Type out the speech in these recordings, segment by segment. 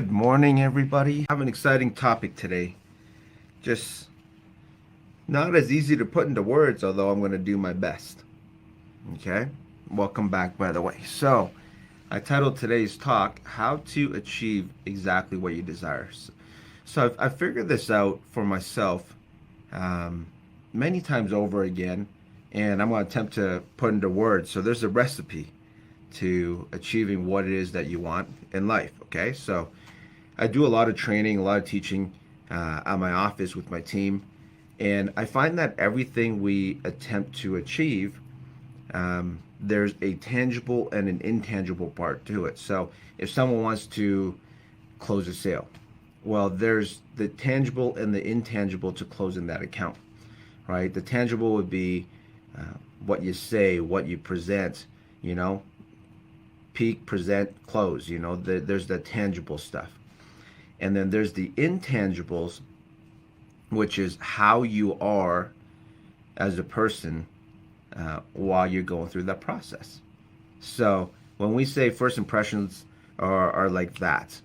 Good morning, everybody. I have an exciting topic today. Just not as easy to put into words, although I'm going to do my best. Okay? Welcome back, by the way. So, I titled today's talk, How to Achieve Exactly What You Desire. So I've figured this out for myself um, many times over again, and I'm going to attempt to put into words. So, there's a recipe to achieving what it is that you want in life. Okay? So, I do a lot of training, a lot of teaching at my office with my team, and I find that everything we attempt to achieve, there's a tangible and an intangible part to it. So if someone wants to close a sale, well, there's the tangible and the intangible to closing that account, right? The tangible would be what you say, what you present, you know, peak, present, close, there's the tangible stuff. And then there's the intangibles, which is how you are as a person while you're going through that process. So when we say first impressions are like that,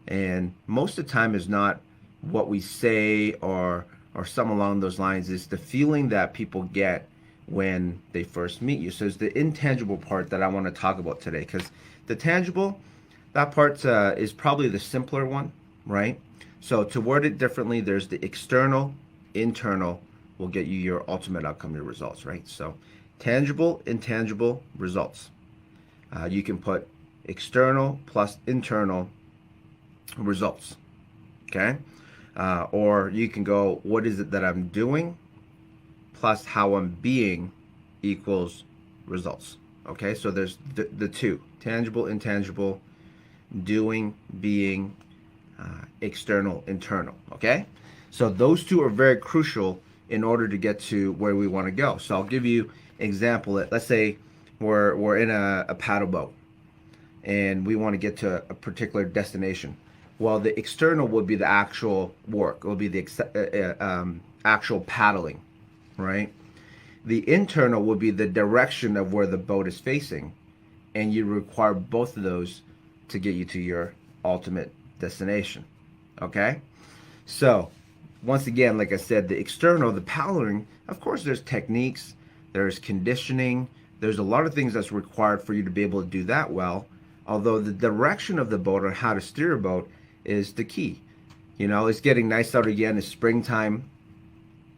and most of the time is not what we say or something along those lines, is the feeling that people get when they first meet you. So it's the intangible part that I want to talk about today, because the tangible, that part is probably the simpler one, right? So to word it differently, there's the external, internal will get you your ultimate outcome, your results, right? So tangible, intangible, results. You can put external plus internal results, okay? Or you can go, what is it that I'm doing plus how I'm being equals results, okay? So there's the two, tangible, intangible, doing, being, external, internal, okay? So those two are very crucial in order to get to where we want to go. So I'll give you an example. Let's say we're in a paddle boat and we want to get to a particular destination. Well, the external would be the actual work. It will be the actual paddling, right? The internal would be the direction of where the boat is facing, and you require both of those to get you to your ultimate destination. Okay? So, once again, like I said, the external, the paddling, of course, there's techniques, there's conditioning, there's a lot of things that's required for you to be able to do that well. Although the direction of the boat or how to steer a boat is the key. It's getting nice out again. It's springtime.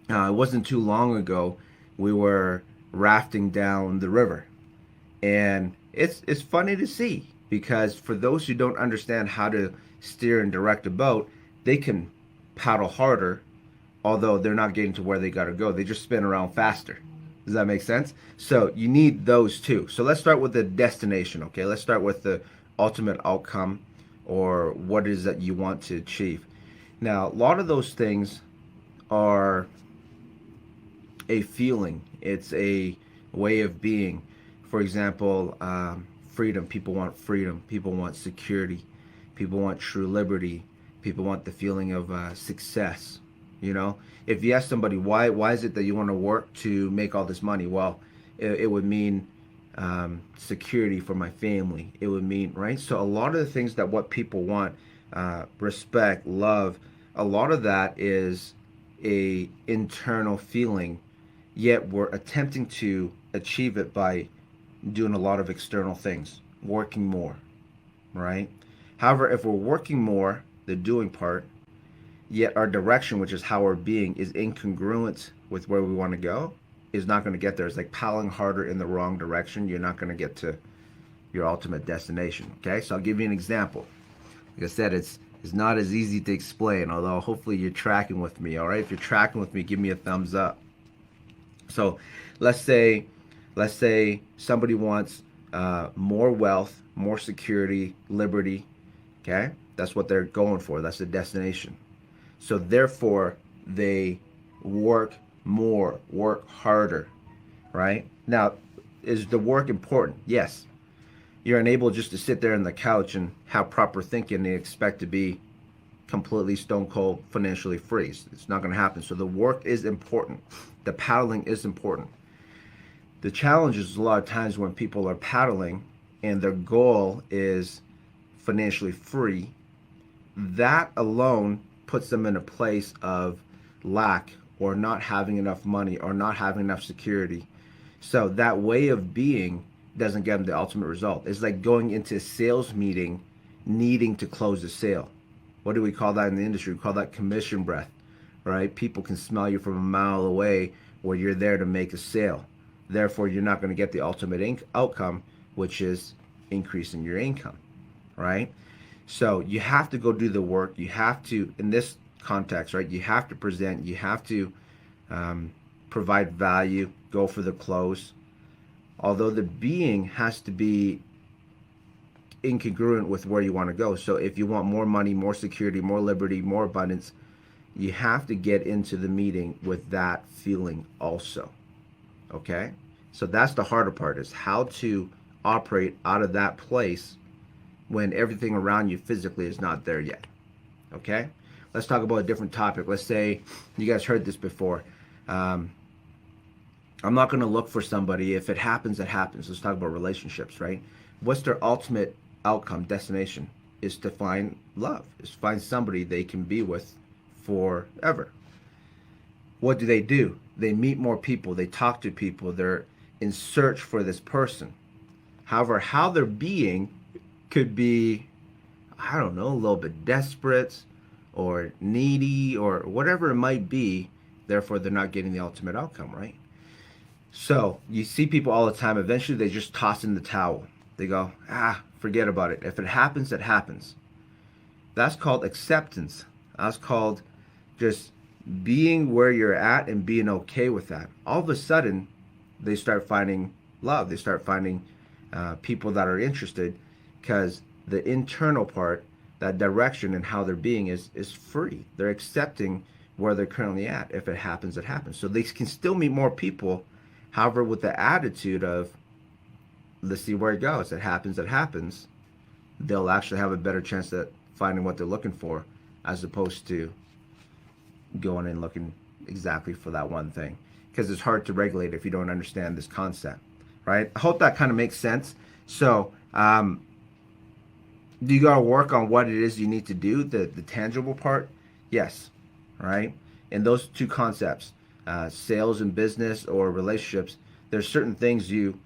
It wasn't too long ago we were rafting down the river, and it's funny to see, because for those who don't understand how to steer and direct a boat, they can paddle harder, although they're not getting to where they got to go. They just spin around faster. Does that make sense? So you need those two. So let's start with the destination, okay? Let's start with the ultimate outcome, or what it is that you want to achieve. Now, a lot of those things are a feeling. It's a way of being. For example, freedom. People want freedom. People want security. People want true liberty. People want the feeling of success. If you ask somebody why is it that you want to work to make all this money, well, it would mean security for my family. It would mean, right? So a lot of the things that what people want, respect, love, a lot of that is a internal feeling, yet we're attempting to achieve it by doing a lot of external things, working more, right? However, if we're working more, the doing part, yet our direction, which is how we're being, is incongruent with where we want to go, is not going to get there. It's like paddling harder in the wrong direction. You're not going to get to your ultimate destination, okay? So I'll give you an example. Like I said, it's not as easy to explain, although hopefully you're tracking with me, all right? If you're tracking with me, give me a thumbs up. So let's say somebody wants more wealth, more security, liberty, okay? That's what they're going for. That's the destination. So therefore, they work more, work harder, right? Now, is the work important? Yes. You're unable just to sit there on the couch and have proper thinking and expect to be completely stone cold financially free. It's not going to happen. So the work is important. The paddling is important. The challenge is a lot of times when people are paddling and their goal is financially free, that alone puts them in a place of lack or not having enough money or not having enough security. So that way of being doesn't get them the ultimate result. It's like going into a sales meeting needing to close the sale. What do we call that in the industry? We call that commission breath, right? People can smell you from a mile away where you're there to make a sale. Therefore, you're not going to get the ultimate outcome, which is increasing your income, right? So you have to go do the work. You have to, in this context, right? You have to present. You have to provide value. Go for the close. Although the being has to be incongruent with where you want to go. So if you want more money, more security, more liberty, more abundance, you have to get into the meeting with that feeling also. Okay? So that's the harder part, is how to operate out of that place when everything around you physically is not there yet. Okay? Let's talk about a different topic. Let's say you guys heard this before. I'm not going to look for somebody. If it happens, it happens. Let's talk about relationships, right? What's their ultimate outcome, destination? Is to find love, is to find somebody they can be with forever. What do? They meet more people, they talk to people, they're in search for this person. However, how they're being could be, I don't know, a little bit desperate or needy or whatever it might be. Therefore, they're not getting the ultimate outcome, right? So you see people all the time, eventually they just toss in the towel. They go, forget about it. If it happens, it happens. That's called acceptance. That's called just being where you're at and being okay with that. All of a sudden, they start finding love. They start finding people that are interested, because the internal part, that direction and how they're being is free. They're accepting where they're currently at. If it happens, it happens. So they can still meet more people, however, with the attitude of, let's see where it goes. It happens, it happens. They'll actually have a better chance at finding what they're looking for, as opposed to going and looking exactly for that one thing, because it's hard to regulate if you don't understand this concept, right? I hope that kind of makes sense. So you got to work on what it is you need to do, the tangible part. Yes, right? And those two concepts, sales and business or relationships, there's certain things you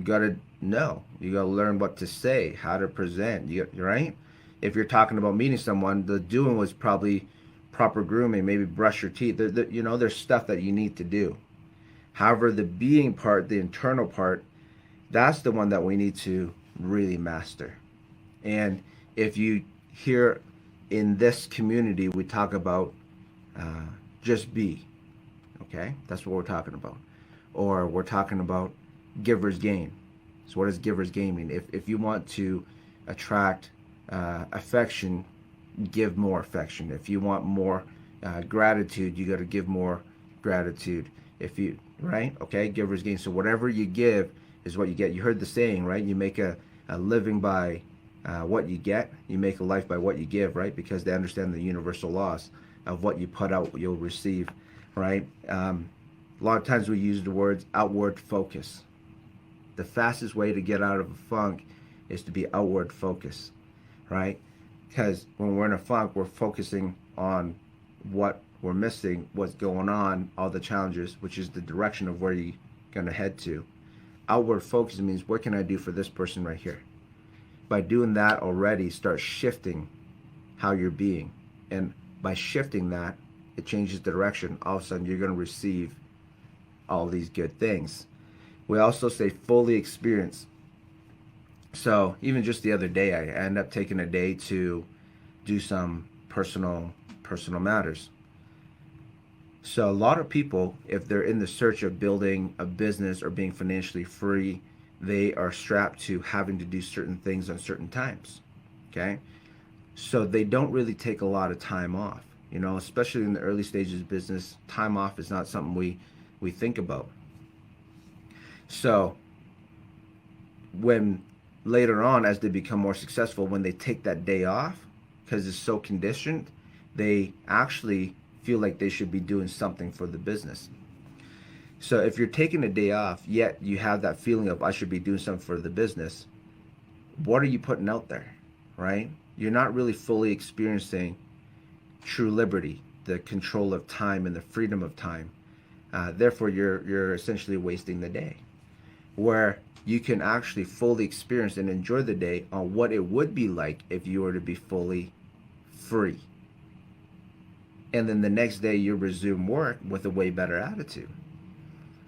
got to know. You got to learn what to say, how to present, right? If you're talking about meeting someone, the doing was probably proper grooming, maybe brush your teeth. There's stuff that you need to do. However, the being part, the internal part, that's the one that we need to really master. And if you hear in this community, we talk about just be. Okay? That's what we're talking about. Or we're talking about giver's gain. So what does giver's gain mean? If you want to attract affection, give more affection. If you want more gratitude, you got to give more gratitude. Right? Okay? Giver's gain. So whatever you give is what you get. You heard the saying, right? You make a living by what you get. You make a life by what you give, right? Because they understand the universal laws of what you put out, you'll receive, right? A lot of times we use the words outward focus. The fastest way to get out of a funk is to be outward focused, right? Because when we're in a funk, we're focusing on what we're missing, what's going on, all the challenges, which is the direction of where you're going to head to. Outward focus means, what can I do for this person right here? By doing that already, start shifting how you're being. And by shifting that, it changes the direction. All of a sudden, you're going to receive all these good things. We also say fully experience. So even just the other day, I ended up taking a day to do some personal matters. So a lot of people, if they're in the search of building a business or being financially free, they are strapped to having to do certain things on certain times. Okay? So they don't really take a lot of time off. Especially in the early stages of business, time off is not something we think about. So when later on, as they become more successful, when they take that day off, because it's so conditioned, they actually feel like they should be doing something for the business. So if you're taking a day off, yet you have that feeling of, I should be doing something for the business, what are you putting out there, right? you're not really fully experiencing true liberty, the control of time and the freedom of time. Therefore, you're essentially wasting the day. Where you can actually fully experience and enjoy the day on what it would be like if you were to be fully free. And then the next day you resume work with a way better attitude.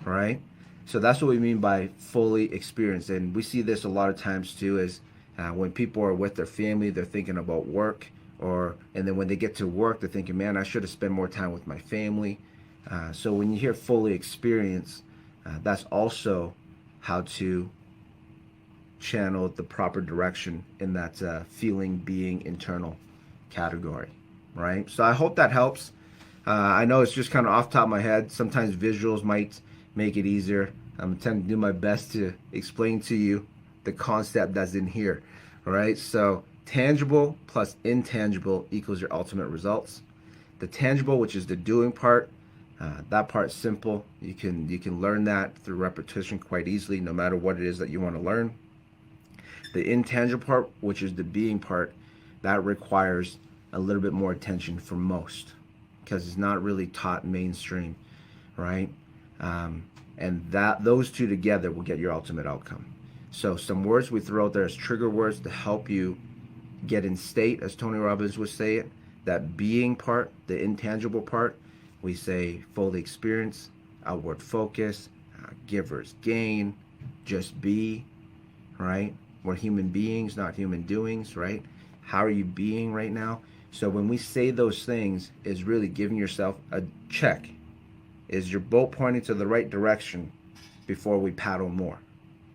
Right? So that's what we mean by fully experience. And we see this a lot of times too, is when people are with their family, they're thinking about work, and then when they get to work, they're thinking, man, I should have spent more time with my family. So when you hear fully experience, that's also how to channel the proper direction in that feeling, being, internal category, right? So I hope that helps. I know it's just kind of off the top of my head. Sometimes visuals might make it easier. I'm attempting to do my best to explain to you the concept that's in here, all right? So tangible plus intangible equals your ultimate results. The tangible, which is the doing part, that part's simple. You can learn that through repetition quite easily, no matter what it is that you want to learn. The intangible part, which is the being part, that requires a little bit more attention for most, because it's not really taught mainstream, right? And those two together will get your ultimate outcome. So some words we throw out there as trigger words to help you get in state, as Tony Robbins would say it. That being part, the intangible part, we say fully experience, outward focus, giver's gain, just be, right? We're human beings, not human doings, right? How are you being right now? So when we say those things, is really giving yourself a check. Is your boat pointing to the right direction before we paddle more,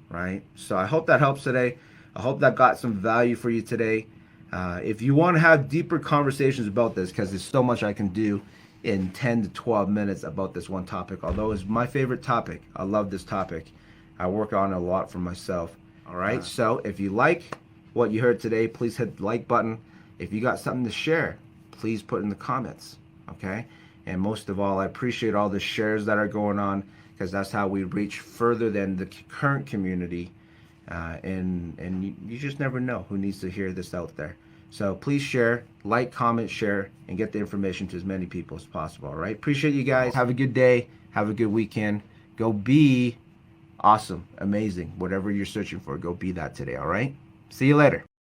right? So I hope that helps today. I hope that got some value for you today. If you want to have deeper conversations about this, because there's so much I can do in 10 to 12 minutes about this one topic, although it's my favorite topic. I love this topic. I work on it a lot for myself. All right. So if you like what you heard today, please hit the like button. If you got something to share, please put in the comments. Okay. And most of all, I appreciate all the shares that are going on, because that's how we reach further than the current community. And you just never know who needs to hear this out there. So please share, like, comment, share, and get the information to as many people as possible. All right. Appreciate you guys. Have a good day. Have a good weekend. Go be awesome, amazing, whatever you're searching for. Go be that today. All right. See you later.